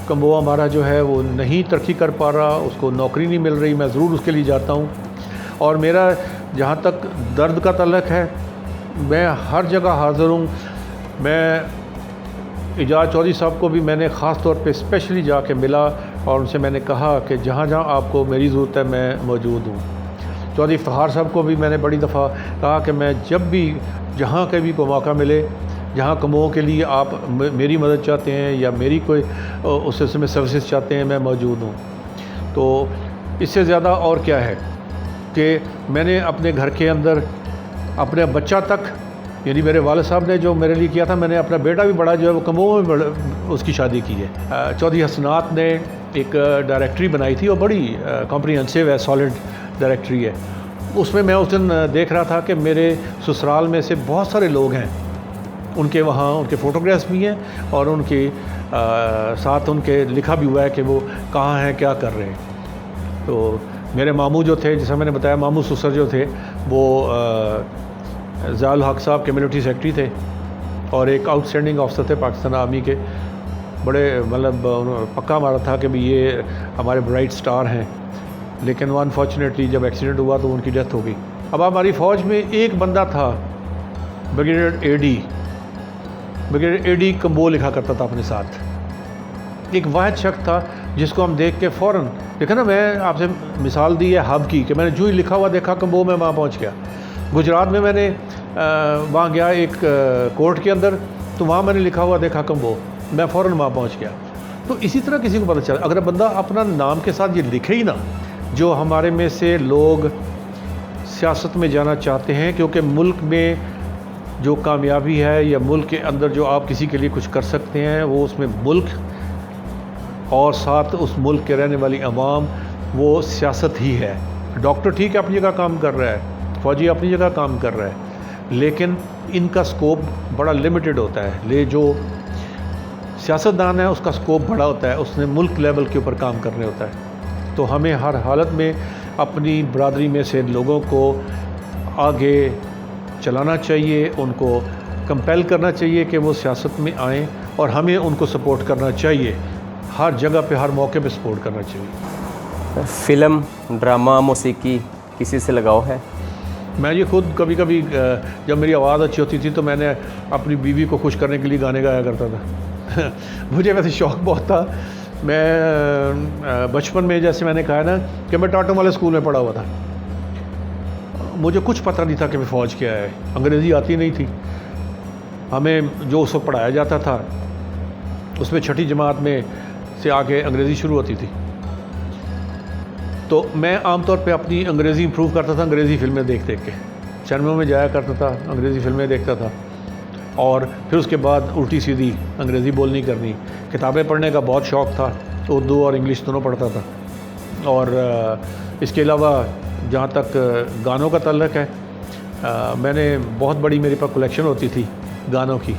कम्बो हमारा जो है वो नहीं तरक्की कर पा रहा, उसको नौकरी नहीं मिल रही, मैं ज़रूर उसके लिए जाता हूँ। और मेरा जहाँ तक दर्द का तल्लक है, मैं हर जगह हाज़िर हूँ। मैं एजाज चौधरी साहब को भी मैंने ख़ास तौर पे स्पेशली जाके मिला और उनसे मैंने कहा कि जहाँ जहाँ आपको मेरी ज़रूरत है मैं मौजूद हूँ। चौधरी इफ्तिखार साहब को भी मैंने बड़ी दफ़ा कहा कि मैं जब भी जहाँ के भी कोई मौका मिले, जहाँ कम्बों के लिए आप मेरी मदद चाहते हैं या मेरी कोई उस सिलसिले में सर्विसेज चाहते हैं, मैं मौजूद हूँ। तो इससे ज़्यादा और क्या है कि मैंने अपने घर के अंदर अपने बच्चा तक, यानी मेरे वालिद साहब ने जो मेरे लिए किया था, मैंने अपना बेटा भी बड़ा जो है वो कम्बों में उसकी शादी की है। चौधरी हसनात ने एक डायरेक्टरी बनाई थी और बड़ी कॉम्प्रिहेंसिव है, सॉलिड डायरेक्टरी है। उसमें मैं उस दिन देख रहा था कि मेरे ससुराल में से बहुत सारे लोग हैं, उनके वहाँ उनके फ़ोटोग्राफ्स भी हैं और उनके साथ उनके लिखा भी हुआ है कि वो कहाँ हैं, क्या कर रहे हैं। तो मेरे मामू जो थे, जैसा मैंने बताया, मामू ससुर जो थे वो ज़ियाउल हक साहब कम्युनिटी सेक्रेटरी थे और एक आउटस्टैंडिंग ऑफिसर थे पाकिस्तान आर्मी के। बड़े मतलब पक्का मारा था कि भाई ये हमारे ब्राइट स्टार हैं, लेकिन वो अनफॉर्चुनेटली जब एक्सीडेंट हुआ तो उनकी डेथ हो गई। अब हमारी फ़ौज में एक बंदा था, ब्रिगेडियर एडी कंबो लिखा करता था अपने साथ। एक वाहिद शख्स था जिसको हम देख के फ़ौरन, देखा ना, मैं आपसे मिसाल दी है हब की, कि मैंने जो ही लिखा हुआ देखा कंबो, मैं वहाँ पहुँच गया। गुजरात में मैंने वहाँ गया एक कोर्ट के अंदर, तो वहाँ मैंने लिखा हुआ देखा कंबो, मैं फ़ौरन वहाँ पहुँच गया। तो इसी तरह किसी को पता चला, अगर बंदा अपना नाम के साथ ये लिखे ही ना, जो हमारे में से लोग सियासत में जाना चाहते हैं, क्योंकि मुल्क में जो कामयाबी है या मुल्क के अंदर जो आप किसी के लिए कुछ कर सकते हैं, वो उसमें मुल्क और साथ उस मुल्क के रहने वाली आवाम, वो सियासत ही है। डॉक्टर ठीक है अपनी जगह काम कर रहा है, फ़ौजी अपनी जगह काम कर रहा है, लेकिन इनका स्कोप बड़ा लिमिटेड होता है। ले जो सियासतदान है उसका स्कोप बड़ा होता है, उसने मुल्क लेवल के ऊपर काम करने होता है। तो हमें हर हालत में अपनी बरादरी में से लोगों को आगे चलाना चाहिए, उनको कंपेल करना चाहिए कि वो सियासत में आएँ, और हमें उनको सपोर्ट करना चाहिए, हर जगह पे हर मौके पे सपोर्ट करना चाहिए।
फ़िल्म, ड्रामा, मौसीकी किसी से लगाव है?
मैं ये खुद कभी कभी जब मेरी आवाज़ अच्छी होती थी तो मैंने अपनी बीवी को खुश करने के लिए गाने गाया करता था। मुझे वैसे शौक़ बहुत था। मैं बचपन में, जैसे मैंने कहा ना कि मैं टाटो वाले स्कूल में पढ़ा हुआ था, मुझे कुछ पता नहीं था कि मैं फ़ौज क्या है, अंग्रेज़ी आती नहीं थी। हमें जो उस वक्त पढ़ाया जाता था उसमें छठी जमात में से आके अंग्रेज़ी शुरू होती थी। तो मैं आमतौर पे अपनी अंग्रेज़ी इंप्रूव करता था अंग्रेज़ी फ़िल्में देख देख के। सिनेमा में जाया करता था, अंग्रेज़ी फ़िल्में देखता था, और फिर उसके बाद उल्टी सीधी अंग्रेज़ी बोलनी करनी। किताबें पढ़ने का बहुत शौक़ था, उर्दू और इंग्लिश दोनों पढ़ता था। और इसके अलावा जहाँ तक गानों का ताल्लुक़ है, मैंने बहुत बड़ी, मेरे पास कलेक्शन होती थी गानों की,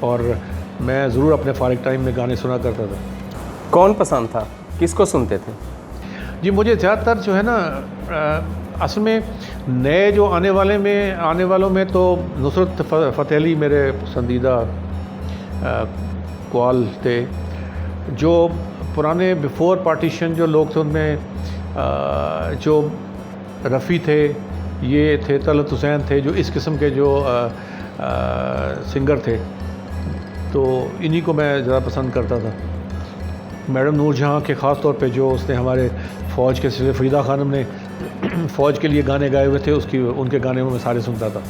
और मैं ज़रूर अपने फ़ारिग टाइम में गाने सुना करता था।
कौन पसंद था, किसको सुनते थे?
जी, मुझे ज़्यादातर जो है ना, असल में नए जो आने वालों में तो नुसरत फ़तेह अली मेरे पसंदीदा कवाल थे। जो पुराने बिफ़ोर पार्टीशन जो लोग थे उनमें जो रफ़ी थे, ये थे, तलत हुसैन थे, जो इस किस्म के जो सिंगर थे, तो इन्हीं को मैं ज़्यादा पसंद करता था। मैडम नूरजहाँ के ख़ास तौर पे, जो उसने हमारे फ़ौज के सिलसिले, फ़रीदा खानम ने फ़ौज के लिए गाने गाए हुए थे, उनके गाने मैं सारे सुनता था।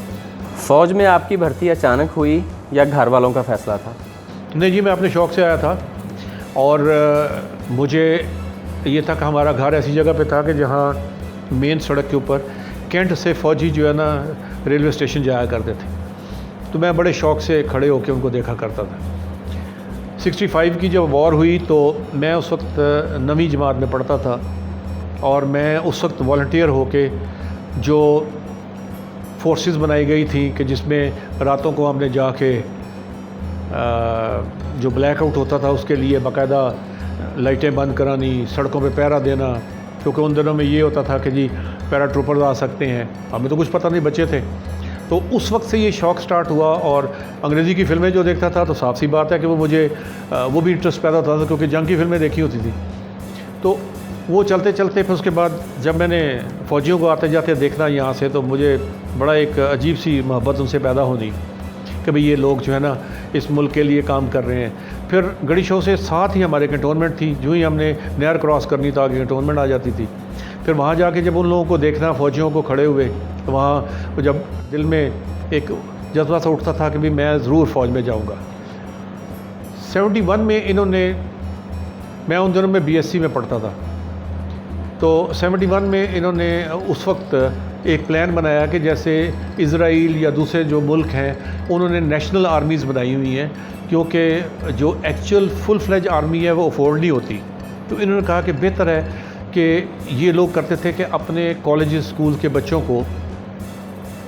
फ़ौज में आपकी भर्ती अचानक हुई या घर वालों का फ़ैसला था?
नहीं जी, मैं अपने शौक़ से आया था, और मुझे ये था कि हमारा घर ऐसी जगह पे था कि जहाँ मेन सड़क के ऊपर कैंट से फ़ौजी जो है ना रेलवे स्टेशन जाया करते थे। तो मैं बड़े शौक़ से खड़े होकर उनको देखा करता था। 65 की जब वॉर हुई तो मैं उस वक्त 9वीं जमात में पढ़ता था, और मैं उस वक्त वॉलंटियर होके जो फोर्सेस बनाई गई थी कि जिसमें रातों को हमने जाके जो ब्लैक आउट होता था उसके लिए बाकायदा लाइटें बंद करानी, सड़कों पे पहरा देना, क्योंकि उन दिनों में ये होता था कि जी पैराट्रूपर्स आ सकते हैं, हमें तो कुछ पता नहीं, बच्चे थे। तो उस वक्त से ये शौक़ स्टार्ट हुआ, और अंग्रेज़ी की फ़िल्में जो देखता था तो साफ सी बात है कि वो मुझे वो भी इंटरेस्ट पैदा होता था, क्योंकि जंग की फ़िल्में देखी होती थी। तो वो चलते चलते फिर उसके बाद जब मैंने फ़ौजियों को आते जाते देखना यहाँ से, तो मुझे बड़ा एक अजीब सी मोहब्बत उनसे पैदा होनी कि भाई ये लोग जो है ना इस मुल्क के लिए काम कर रहे हैं। फिर गढ़ी शो से साथ ही हमारे कैंटोनमेंट थी, जो ही हमने नहर क्रॉस करनी तो आगे कैंटोनमेंट आ जाती थी। फिर वहाँ जाके जब उन लोगों को देखना, फ़ौजियों को खड़े हुए, तो वहाँ जब दिल में एक जज्बा सा उठता था कि भाई मैं ज़रूर फ़ौज में जाऊँगा। 71 में इन्होंने, मैं उन दिनों में BSc में पढ़ता था, तो 71 में इन्होंने उस वक्त एक प्लान बनाया कि जैसे इज़राइल या दूसरे जो मुल्क हैं उन्होंने नेशनल आर्मीज़ बनाई हुई हैं, क्योंकि जो एक्चुअल फुल फ्लेज आर्मी है वो अफोर्ड नहीं होती। तो इन्होंने कहा कि बेहतर है कि ये लोग करते थे कि अपने कॉलेज स्कूल के बच्चों को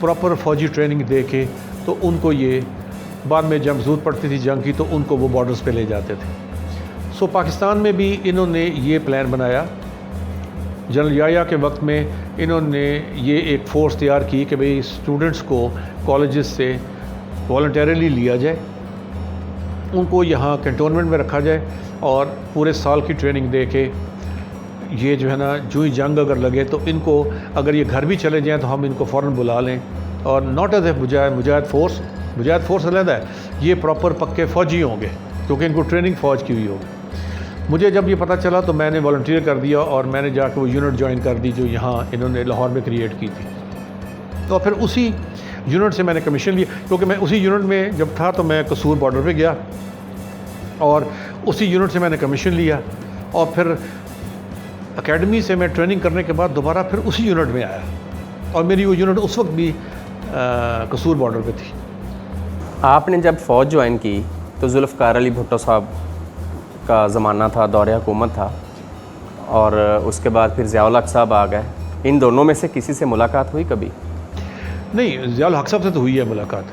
प्रॉपर फ़ौजी ट्रेनिंग दे के तो उनको ये बाद में जब ज़रूरत पड़ती थी जंग की तो उनको वो बॉर्डर्स पे ले जाते थे। सो पाकिस्तान में भी इन्होंने ये प्लान बनाया। जनरल याया के वक्त में इन्होंने ये एक फ़ोर्स तैयार की कि भाई स्टूडेंट्स को कॉलेजेस से वॉलंटरीली लिया जाए, उनको यहाँ कैंटोनमेंट में रखा जाए और पूरे साल की ट्रेनिंग दे के ये जो है ना जो ही जंग अगर लगे तो इनको अगर ये घर भी चले जाएँ तो हम इनको फ़ौरन बुला लें। और नॉट एज ए मुजाहिद फ़ोर्स अलग है, ये प्रॉपर पक्के फ़ौजी होंगे क्योंकि इनको ट्रेनिंग फ़ौज की हुई होगी। मुझे जब ये पता चला तो मैंने वॉलंटियर कर दिया और मैंने जाकर वो यूनिट ज्वाइन कर दी जो यहाँ इन्होंने लाहौर में क्रिएट की थी। तो फिर उसी यूनिट से मैंने कमीशन लिया, क्योंकि मैं उसी यूनिट में जब था तो मैं कसूर बॉर्डर पे गया और उसी यूनिट से मैंने कमीशन लिया और फिर एकेडमी से मैं ट्रेनिंग करने के बाद दोबारा फिर उसी यूनिट में आया और मेरी वो यूनिट उस वक्त भी कसूर बॉर्डर पे थी।
आपने जब फ़ौज ज्वाइन की तो जुल्फ़कार अली भुट्टो साहब का ज़माना था, दौरे हुकूमत था, और उसके बाद फिर ज़िया उल हक़ साहब आ गए। इन दोनों में से किसी से मुलाकात हुई कभी?
नहीं, ज़िया उल हक़ साहब से तो हुई है मुलाकात।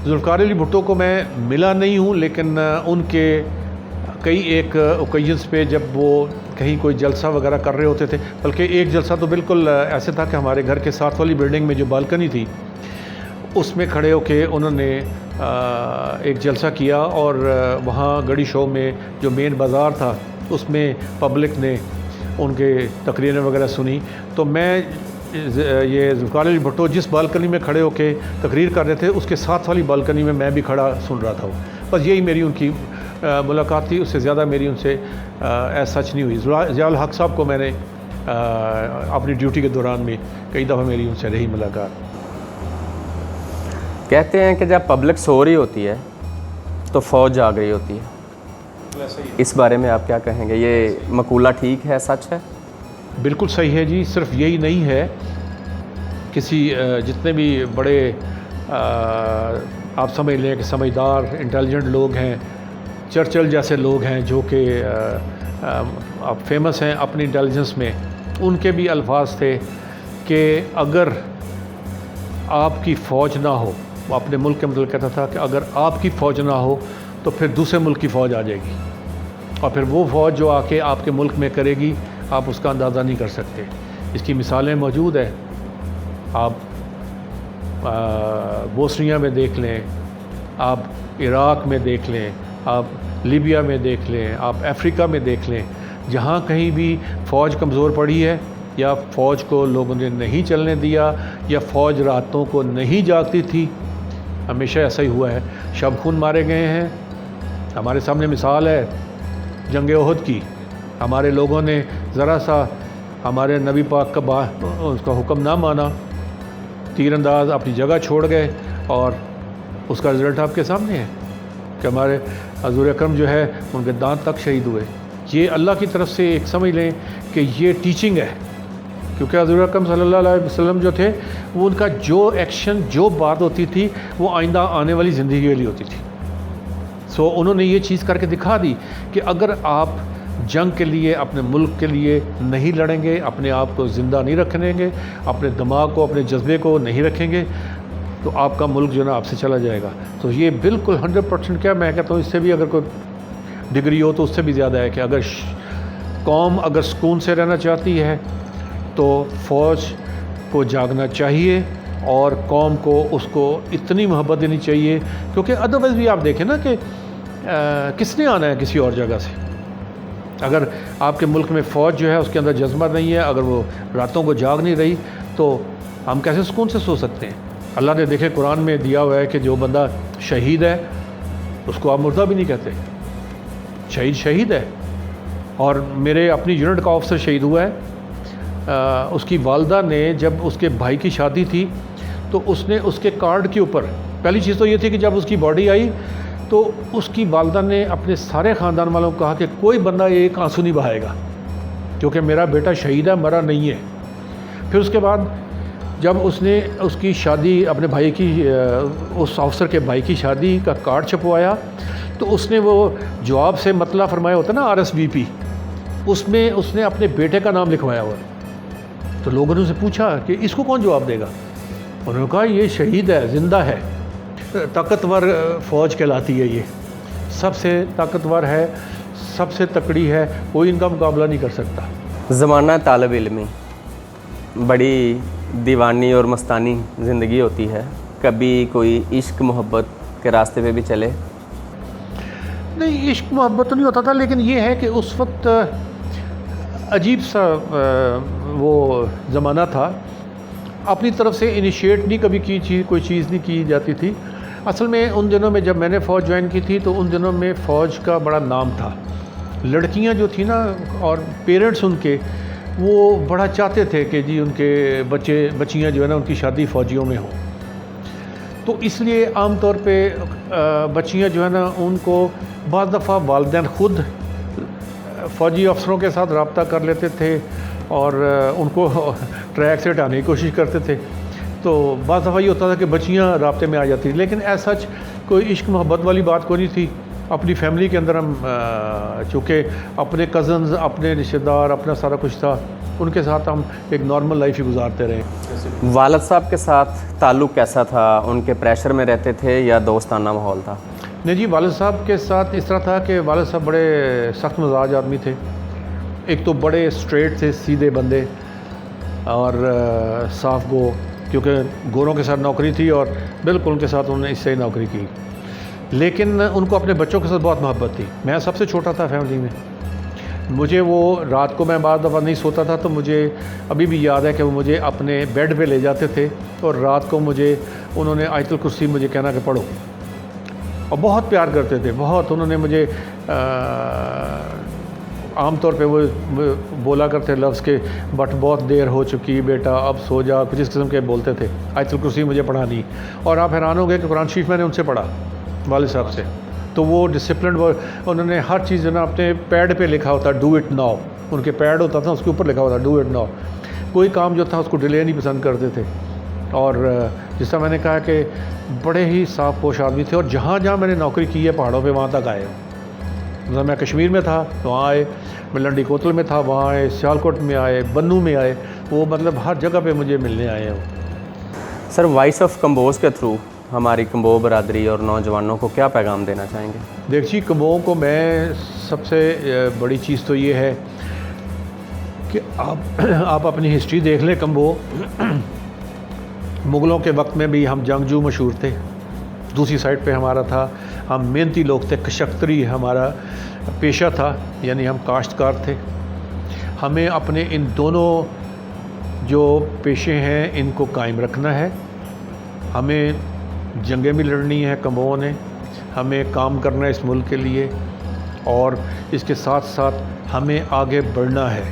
जुल्फ़कार अली भुट्टो को मैं मिला नहीं हूँ, लेकिन उनके कई एक ओकेजन्स पे जब वो कहीं कोई जलसा वगैरह कर रहे होते थे, बल्कि एक जलसा तो बिल्कुल ऐसे था कि हमारे घर के साथ वाली बिल्डिंग में जो बालकनी थी उसमें खड़े होके उन्होंने एक जलसा किया और वहाँ गड़ी शो में जो मेन बाज़ार था उसमें पब्लिक ने उनके तकरीरें वगैरह सुनी। तो मैं ये जुल्फ़कार अली भुट्टो जिस बालकनी में खड़े होके तकरीर कर रहे थे उसके साथ वाली बालकनी में मैं भी खड़ा सुन रहा था। बस यही मेरी उनकी मुलाकात थी, उससे ज़्यादा मेरी उनसे सच नहीं हुई। ज़िया उल हक़ साहब को मैंने अपनी ड्यूटी के दौरान में कई दफ़ा मेरी उनसे रही मुलाकात।
कहते हैं कि जब पब्लिक सो रही होती है तो फ़ौज जाग रही होती है, इस बारे में आप क्या कहेंगे? ये मकूला ठीक है, सच है?
बिल्कुल सही है जी। सिर्फ यही नहीं है, किसी जितने भी बड़े आप समझ लें कि समझदार इंटेलिजेंट लोग हैं, चर्चिल जैसे लोग हैं जो कि आप फेमस हैं अपनी इंटेलिजेंस में, उनके भी अल्फाज थे कि अगर आपकी फ़ौज ना हो, वो अपने मुल्क के मतलब कहता था कि अगर आपकी फ़ौज ना हो तो फिर दूसरे मुल्क की फ़ौज आ जाएगी और फिर वो फ़ौज जो आके आपके मुल्क में करेगी आप उसका अंदाज़ा नहीं कर सकते। इसकी मिसालें मौजूद है। आप बोस्निया में देख लें, आप इराक़ में देख लें, आप लीबिया में देख लें, आप अफ्रीका में देख लें, जहाँ कहीं भी फ़ौज कमज़ोर पड़ी है या फ़ौज को लोगों ने नहीं चलने दिया या फ़ौज रातों को नहीं जागती थी, हमेशा ऐसा ही हुआ है। शब खून मारे गए हैं। हमारे सामने मिसाल है जंग ओहद की। हमारे लोगों ने ज़रा सा हमारे नबी पाक का उसका हुक्म ना माना, तीरंदाज अपनी जगह छोड़ गए और उसका रिज़ल्ट आपके सामने है कि हमारे हज़ूर अकरम जो है उनके दांत तक शहीद हुए। ये अल्लाह की तरफ से एक समझ लें कि ये टीचिंग है, क्योंकि हज़ूर अकरम सल्लल्लाहु अलैहि वसल्लम जो थे वो उनका जो एक्शन जो बात होती थी वो आइंदा आने वाली ज़िंदगी के लिए होती थी। सो उन्होंने ये चीज़ करके दिखा दी कि अगर आप जंग के लिए अपने मुल्क के लिए नहीं लड़ेंगे, अपने आप को ज़िंदा नहीं रखेंगे, अपने दिमाग को अपने जज्बे को नहीं रखेंगे तो आपका मुल्क जो ना आपसे चला जाएगा। तो ये बिल्कुल 100% क्या मैं कहता हूँ, इससे भी अगर कोई डिग्री हो तो उससे भी ज़्यादा है कि अगर कौम अगर सुकून से रहना चाहती है तो फ़ौज को जागना चाहिए और कौम को उसको इतनी मोहब्बत देनी चाहिए, क्योंकि अदरवाइज़ भी आप देखें ना कि किसने आना है किसी और जगह से। अगर आपके मुल्क में फ़ौज जो है उसके अंदर जज्बा नहीं है, अगर वो रातों को जाग नहीं रही तो हम कैसे सुकून से सो सकते हैं। अल्लाह ने देखे कुरान में दिया हुआ है कि जो बंदा शहीद है उसको आप मुर्दा भी नहीं कहते, शहीद शहीद है। और मेरे अपनी यूनिट का ऑफिसर शहीद हुआ है। उसकी वालदा ने जब उसके भाई की शादी थी तो उसने उसके कार्ड के ऊपर, पहली चीज़ तो ये थी कि जब उसकी बॉडी आई तो उसकी वालदा ने अपने सारे ख़ानदान वालों को कहा कि कोई बंदा एक आंसू नहीं बहाएगा क्योंकि मेरा बेटा शहीद है, मरा नहीं है। फिर उसके बाद जब उसने उसकी शादी अपने भाई की, उस ऑफिसर के भाई की शादी का कार्ड छपवाया तो उसने वो जवाब से मतला फरमाया होता ना RSVP, उसमें उसने अपने बेटे का नाम लिखवाया हुआ है। तो लोगों ने उसे पूछा कि इसको कौन जवाब देगा। उन्होंने कहा ये शहीद है, ज़िंदा है। ताकतवर फ़ौज कहलाती है ये, सबसे ताकतवर है, सबसे तकड़ी है, कोई इनका मुकाबला नहीं कर सकता।
ज़माना तालिब इल्मी, बड़ी दीवानी और मस्तानी ज़िंदगी होती है, कभी कोई इश्क मोहब्बत के रास्ते पे भी चले?
नहीं, इश्क मोहब्बत तो नहीं होता था, लेकिन ये है कि उस वक्त अजीब सा वो ज़माना था। अपनी तरफ से इनिशिएट नहीं कभी की कोई चीज़ नहीं की जाती थी। असल में उन दिनों में जब मैंने फ़ौज ज्वाइन की थी तो उन दिनों में फ़ौज का बड़ा नाम था। लड़कियां जो थी ना और पेरेंट्स उनके, वो बड़ा चाहते थे कि जी उनके बच्चियां जो है ना उनकी शादी फ़ौजियों में हो। तो इसलिए आम तौर पे बच्चियां जो है ना उनको बाद दफ़ा वालिदैन ख़ुद फ़ौजी अफसरों के साथ रब्ता कर लेते थे और उनको ट्रैक से हटाने की कोशिश करते थे। तो बाद दफ़ा ये होता था कि बच्चियां राब्ते में आ जाती थी, लेकिन ऐसा कोई इश्क मोहब्बत वाली बात कोई नहीं थी। अपनी फैमिली के अंदर हम चूँकि अपने कज़न्स, अपने रिश्तेदार, अपना सारा कुछ था, उनके साथ हम एक नॉर्मल लाइफ ही गुजारते रहे।
वालिद साहब के साथ ताल्लुक़ कैसा था? उनके प्रेशर में रहते थे या दोस्ताना माहौल था?
नहीं जी, वालिद साहब के साथ इस तरह था कि वालिद साहब बड़े सख्त मिजाज आदमी थे। एक तो बड़े स्ट्रेट थे, सीधे बंदे और साफ गो, क्योंकि गोरों के साथ नौकरी थी और बिल्कुल उनके साथ उन्होंने इससे ही नौकरी की। लेकिन उनको अपने बच्चों के साथ बहुत मोहब्बत थी। मैं सबसे छोटा था फैमिली में। मुझे वो रात को मैं बाद दफ़ा नहीं सोता था तो मुझे अभी भी याद है कि वो मुझे अपने बेड पे ले जाते थे और रात को मुझे उन्होंने आयतुल कुर्सी मुझे कहना कि पढ़ो, और बहुत प्यार करते थे, बहुत। उन्होंने मुझे आम तौर पे वो बोला करते लफ्ज़ के बट बहुत देर हो चुकी बेटा, अब सो जा, कुछ इस किस्म के बोलते थे। आयतुल कुर्सी मुझे पढ़ानी, और आप हैरान हो गए कि कुरान शरीफ मैंने उनसे पढ़ा, वालिद साहब से। तो वो डिसिप्लिन, उन्होंने हर चीज़ जो ना अपने पैड पे लिखा होता, डू इट नाउ। उनके पैड होता था, उसके ऊपर लिखा होता डू इट नाउ। कोई काम जो था उसको डिले नहीं पसंद करते थे। और जिस तरह मैंने कहा कि बड़े ही साफ पोश आदमी थे, और जहाँ जहाँ मैंने नौकरी की है पहाड़ों पे वहाँ तक आए। मतलब मैं कश्मीर में था तो वहाँ आए, मैं लंडी कोतल में था वहाँ आए, सियालकोट में आए, बन्नू में आए, वो मतलब हर जगह पे मुझे मिलने आए हैं वो।
सर, वॉइस ऑफ कंबोज के थ्रू हमारी कंबो बरादरी और नौजवानों को क्या पैगाम देना चाहेंगे?
देखिए, कंबो को मैं सबसे बड़ी चीज़ तो ये है कि आप अपनी हिस्ट्री देख लें। कंबो मुग़लों के वक्त में भी हम जंगजू मशहूर थे, दूसरी साइड पे हमारा था, हम मेहनती लोग थे, कशक्तरी हमारा पेशा था, यानी हम काश्तकार थे। हमें अपने इन दोनों जो पेशे हैं इनको कायम रखना है। हमें जंगें भी लड़नी है कंबों ने, हमें काम करना है इस मुल्क के लिए, और इसके साथ साथ हमें आगे बढ़ना है।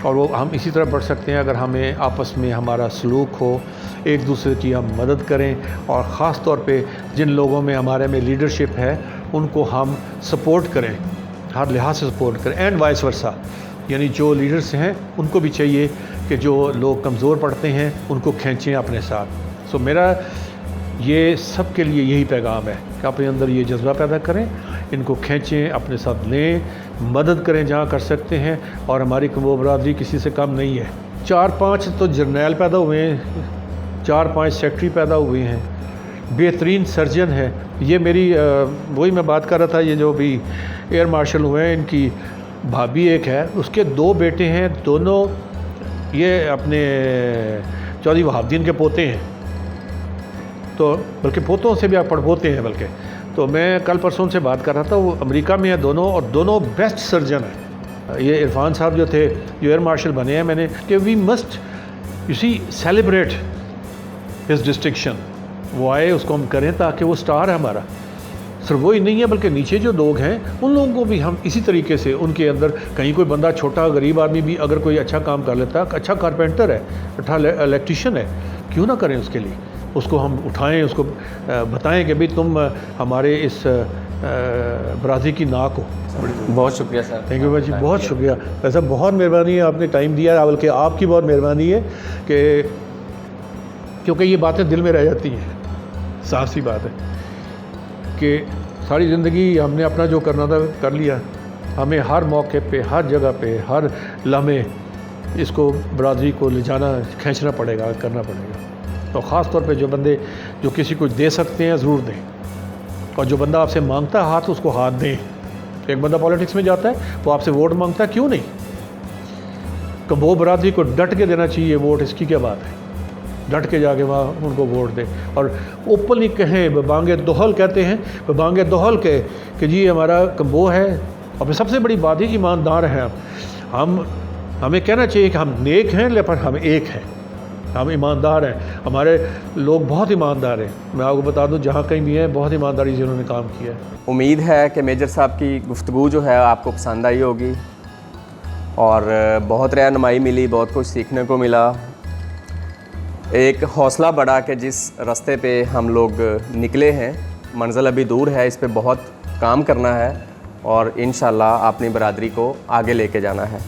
और वो हम इसी तरह बढ़ सकते हैं अगर हमें आपस में हमारा सलूक हो, एक दूसरे की हम मदद करें, और ख़ास तौर पे जिन लोगों में हमारे में लीडरशिप है उनको हम सपोर्ट करें, हर लिहाज से सपोर्ट करें, एंड वाइस वर्सा। यानी जो लीडर्स हैं उनको भी चाहिए कि जो लोग कमज़ोर पड़ते हैं उनको खींचें अपने साथ। सो मेरा ये सब के लिए यही पैगाम है कि अपने अंदर ये जज्बा पैदा करें, इनको खींचें, अपने साथ लें, मदद करें जहाँ कर सकते हैं। और हमारी कंबो बरादरी किसी से कम नहीं है। 4-5 तो जर्नैल पैदा हुए हैं, 4-5 सेक्रेटरी पैदा हुए हैं, बेहतरीन सर्जन है। ये मेरी वही मैं बात कर रहा था, ये जो भी एयर मार्शल हुए हैं, इनकी भाभी एक है, उसके 2 बेटे हैं, दोनों ये अपने चौधरी वहाबुद्दीन के पोते हैं, तो बल्कि पोतों से भी आप पड़पोते हैं बल्कि। तो मैं कल परसों से बात कर रहा था, वो अमेरिका में है दोनों, और दोनों बेस्ट सर्जन हैं। ये इरफान साहब जो थे, जो एयर मार्शल बने हैं, मैंने कि we must you see celebrate his distinction. वो आए, उसको हम करें ताकि वो स्टार है हमारा। सिर्फ वही नहीं है बल्कि नीचे जो लोग हैं उन लोगों को भी हम इसी तरीके से, उनके अंदर कहीं कोई बंदा छोटा गरीब आदमी भी अगर कोई अच्छा काम कर लेता, अच्छा कारपेंटर है, अच्छा इलेक्ट्रीशियन है, क्यों ना करें उसके लिए, उसको हम उठाएं, उसको बताएं कि भाई तुम हमारे इस बरादरी की नाक हो।
बहुत शुक्रिया सर।
थैंक यू भाई जी, बहुत शुक्रिया। वैसे बहुत मेहरबानी है, आपने टाइम दिया, बल्कि आपकी बहुत मेहरबानी है कि क्योंकि ये बातें दिल में रह जाती हैं। साफ सी बात है कि सारी ज़िंदगी हमने अपना जो करना था कर लिया, हमें हर मौके पे, हर जगह पे, हर लम्हे इसको बरादरी को ले जाना, खींचना पड़ेगा, करना पड़ेगा। तो ख़ास तौर पे जो बंदे जो किसी को दे सकते हैं ज़रूर दें, और जो बंदा आपसे मांगता है हाथ, उसको हाथ दें। एक बंदा पॉलिटिक्स में जाता है, वो आपसे वोट मांगता है, क्यों नहीं? कंबोह बरादरी को डट के देना चाहिए वोट, इसकी क्या बात है? डट के जाके वहाँ उनको वोट दें और ओपनली कहें, बबांगे दोहल कहते हैं, बबांगे दोहल के कि जी हमारा कंबोह है। और सबसे बड़ी बात है, ईमानदार हैं हम। हमें कहना चाहिए कि हम नेक हैं, लेकिन हम एक हैं, हम ईमानदार हैं। हमारे लोग बहुत ईमानदार हैं। मैं आपको बता दूं, जहाँ कहीं भी हैं, बहुत ईमानदारी से उन्होंने काम किया है।
उम्मीद है कि मेजर साहब की गुफ्तगू जो है आपको पसंद आई होगी और बहुत रहनुमाई मिली, बहुत कुछ सीखने को मिला। एक हौसला बढ़ा कि जिस रास्ते पे हम लोग निकले हैं, मंज़िल अभी दूर है, इस पे बहुत काम करना है और इंशाल्लाह अपनी बरादरी को आगे लेके जाना है।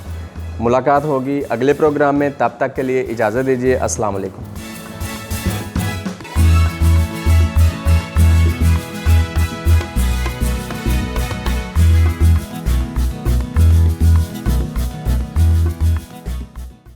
मुलाकात होगी अगले प्रोग्राम में, तब तक के लिए इजाज़त दीजिए। अस्सलाम वालेकुम।